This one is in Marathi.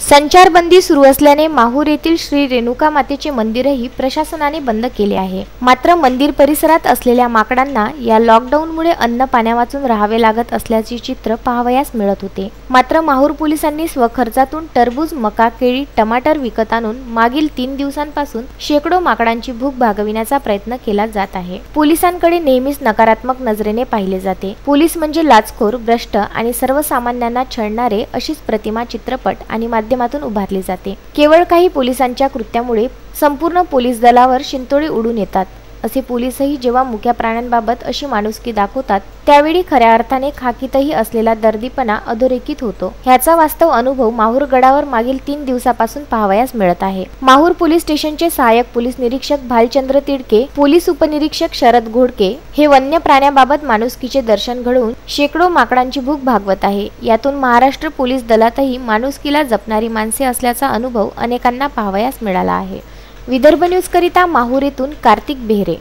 संचारबंदी सुरू असल्याने माहूर येथील श्री रेणुका मातेचे मंदिरही प्रशासनाने बंद केले आहे। मात्र मंदिर परिसरात असलेल्या माकडांना या लॉकडाऊनमुळे अन्न पाण्या वाचून राहावे लागत असल्याचे चित्र पाहावयास मिळत होते। मात्र माहूर पोलिसांनी स्वखर्चातून टरबूज, मका, केळी, टमाटर विकत आणून मागील 3 दिवसांपासून शेकडो माकडांची भूक भागविण्याचा प्रयत्न केला जात आहे। पोलिसांकडे नेहमीच नकारात्मक नजरेने पाहिले जाते। पोलीस म्हणजे लाचखोर, भ्रष्ट आणि सर्वसामान्यांना छळणारे अशीच प्रतिमा चित्रपट आणि माध्यमातून उभारली जाते। केवळ काही पोलिसांच्या कृत्यामुळे संपूर्ण पोलीस दलावर शिंतोडे उडून येतात। असे पोलीसही जेव्हा मुक्या प्राण्यांबाबत अशी माणुसकी दाखवतात त्यावेळी खऱ्या अर्थाने खाकीतही असलेला दर्दीपणा अधोरेखित होतो। ह्याचा वास्तव अनुभव माहूर गडावर मागील 3 दिवसापासून पाहावयास मिळत आहे। माहूर पोलीस स्टेशनचे सहाय्यक पोलीस निरीक्षक भालचंद्र तिडके, पोलीस उपनिरीक्षक शरद घोडके हे वन्य प्राण्याबाबत माणुसकीचे दर्शन घडवून शेकडो माकडांची भूक भागवत आहे। यातून महाराष्ट्र पोलीस दलातही माणुसकीला जपणारी माणसे असल्याचा अनुभव अनेकांना पाहावयास मिळाला आहे। विदर्भ न्यूज करिता माहूर येथून कार्तिक बेहरे।